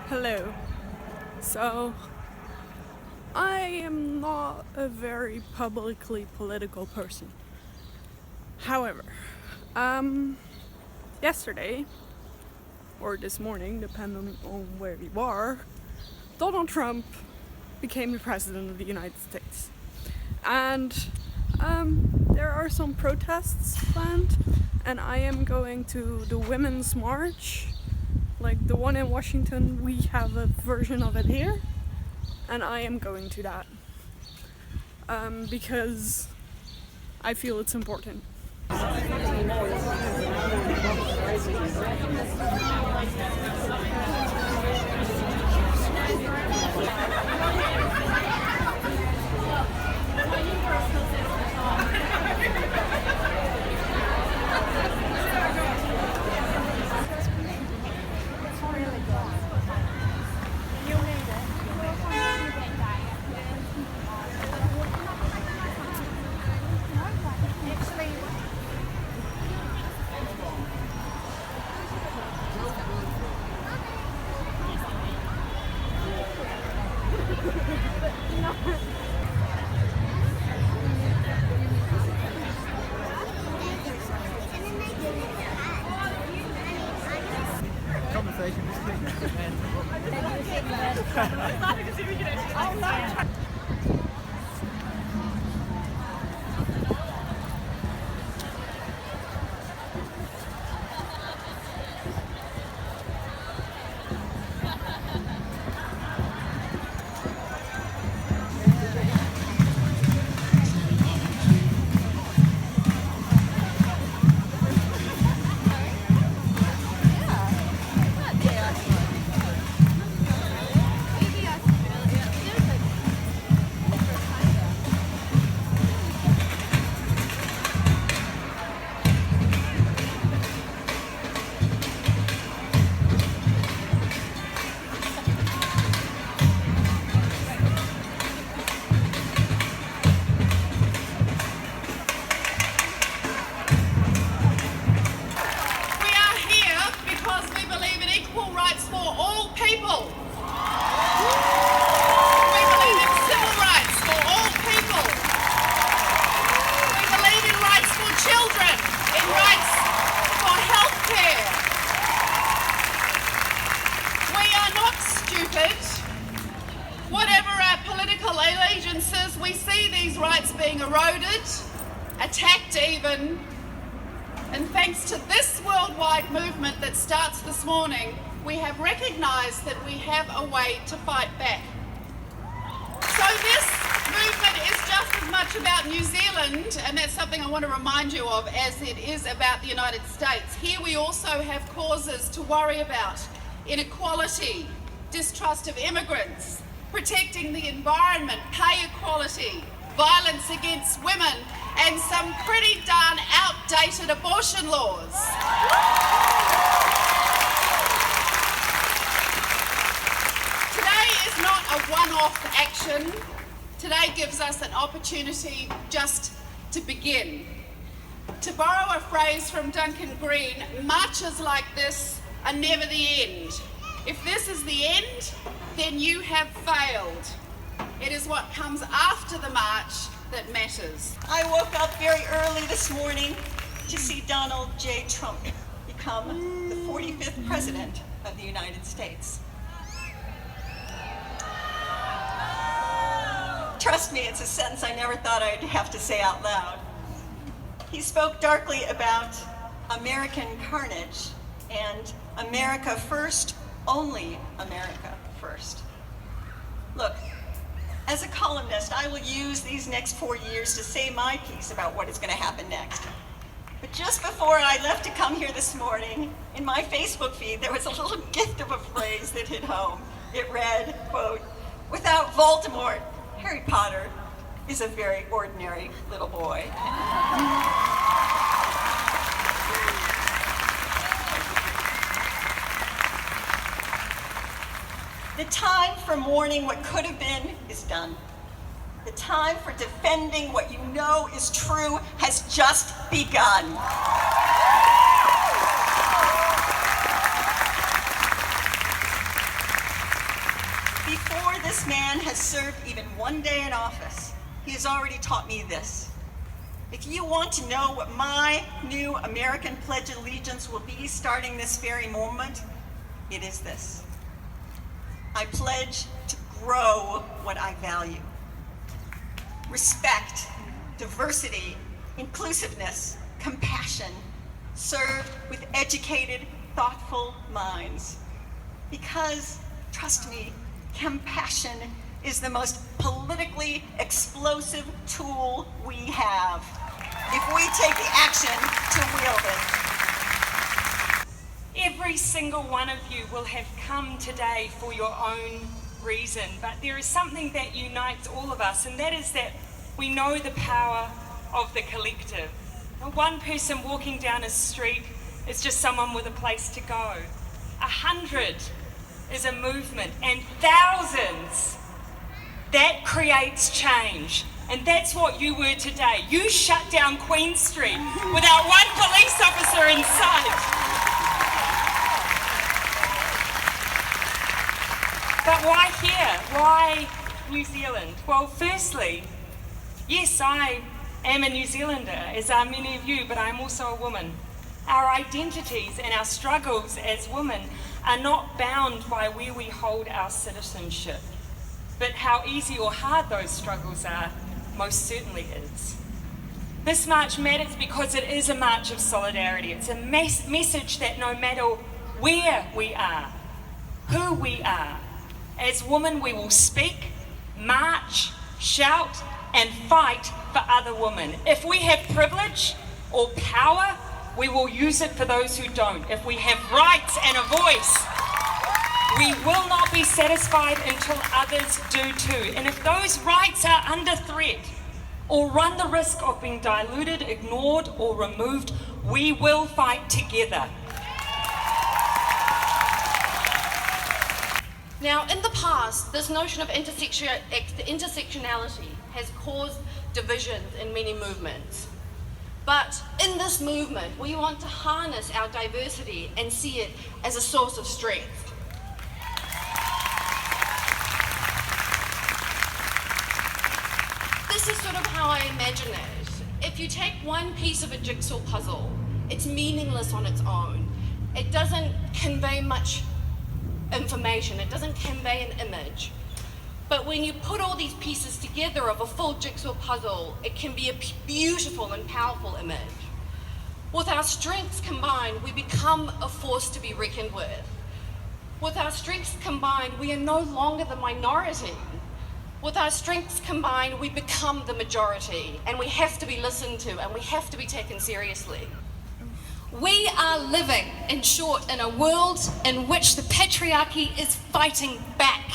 Hello. So, I am not a very publicly political person. However, yesterday, or this morning, depending on where you are, Donald Trump became the President of the United States. And there are some protests planned, and I am going to the Women's March. Like the one in Washington, we have a version of it here, and I am going to that because I feel it's important. Whatever our political allegiances, we see these rights being eroded, attacked even, and thanks to this worldwide movement that starts this morning, we have recognised that we have a way to fight back. So this movement is just as much about New Zealand, and that's something I want to remind you of, as it is about the United States. Here we also have causes to worry about: inequality, distrust of immigrants, protecting the environment, pay equality, violence against women, and some pretty darn outdated abortion laws. Today is not a one-off action. Today gives us an opportunity just to begin. To borrow a phrase from Duncan Green, marches like this are never the end. If this is the end, then you have failed. It is what comes after the march that matters. I woke up very early this morning to see Donald J. Trump become the 45th President of the United States. Trust me, it's a sentence I never thought I'd have to say out loud. He spoke darkly about American carnage and America first, only America first. Look, as a columnist, I will use these next 4 years to say my piece about what is going to happen next. But just before I left to come here this morning, in my Facebook feed, there was a little gift of a phrase that hit home. It read, quote, "Without Voldemort, Harry Potter is a very ordinary little boy." The time for mourning what could have been is done. The time for defending what you know is true has just begun. this man has served even one day in office, he has already taught me this. If you want to know what my new American Pledge of Allegiance will be starting this very moment, it is this. I pledge to grow what I value. Respect, diversity, inclusiveness, compassion, served with educated, thoughtful minds. Because, trust me, compassion is the most politically explosive tool we have if we take the action to wield it. Every single one of you will have come today for your own reason, but there is something that unites all of us, and that is that we know the power of the collective. One person walking down a street is just someone with a place to go. 100 is a movement, and thousands, that creates change. And that's what you were today. You shut down Queen Street without one police officer in sight. But why here? Why New Zealand? Well, firstly, yes, I am a New Zealander, as are many of you, but I'm also a woman. Our identities and our struggles as women are not bound by where we hold our citizenship. But how easy or hard those struggles are, most certainly is. This march matters because it is a march of solidarity. It's a message that no matter where we are, who we are, as women we will speak, march, shout, and fight for other women. If we have privilege or power, we will use it for those who don't. If we have rights and a voice, we will not be satisfied until others do too. And if those rights are under threat or run the risk of being diluted, ignored, or removed, we will fight together. Now, in the past, this notion of intersectionality has caused divisions in many movements. But in this movement, we want to harness our diversity and see it as a source of strength. This is sort of how I imagine it. If you take one piece of a jigsaw puzzle, it's meaningless on its own. It doesn't convey much information, it doesn't convey an image. But when you put all these pieces together of a full jigsaw puzzle, it can be a beautiful and powerful image. With our strengths combined, we become a force to be reckoned with. With our strengths combined, we are no longer the minority. With our strengths combined, we become the majority, and we have to be listened to, and we have to be taken seriously. We are living, in short, in a world in which the patriarchy is fighting back.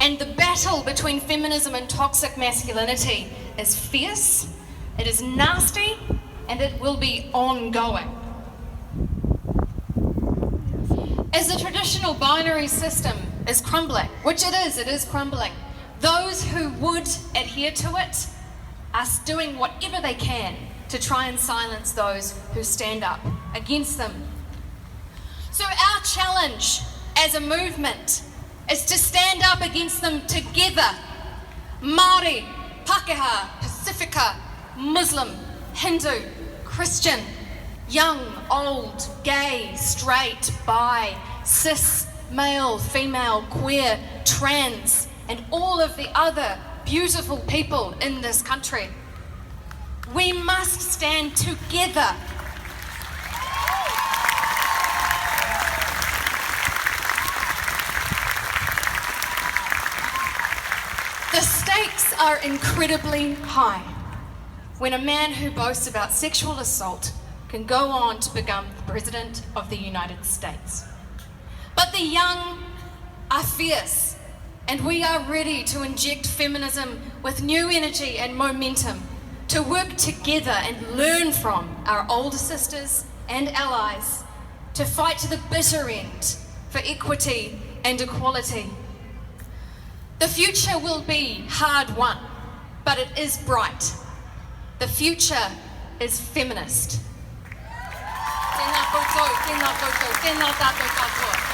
And the battle between feminism and toxic masculinity is fierce, it is nasty, and it will be ongoing. As the traditional binary system is crumbling, which it is crumbling, those who would adhere to it are doing whatever they can to try and silence those who stand up against them. So our challenge as a movement is to stand up against them together. Māori, Pākehā, Pacifica, Muslim, Hindu, Christian, young, old, gay, straight, bi, cis, male, female, queer, trans, and all of the other beautiful people in this country. We must stand together. The stakes are incredibly high when a man who boasts about sexual assault can go on to become the President of the United States. But the young are fierce, and we are ready to inject feminism with new energy and momentum, to work together and learn from our older sisters and allies, to fight to the bitter end for equity and equality. The future will be hard won, but it is bright. The future is feminist. Tēnā koutou, tēnā koutou, tēnā tātou katoa.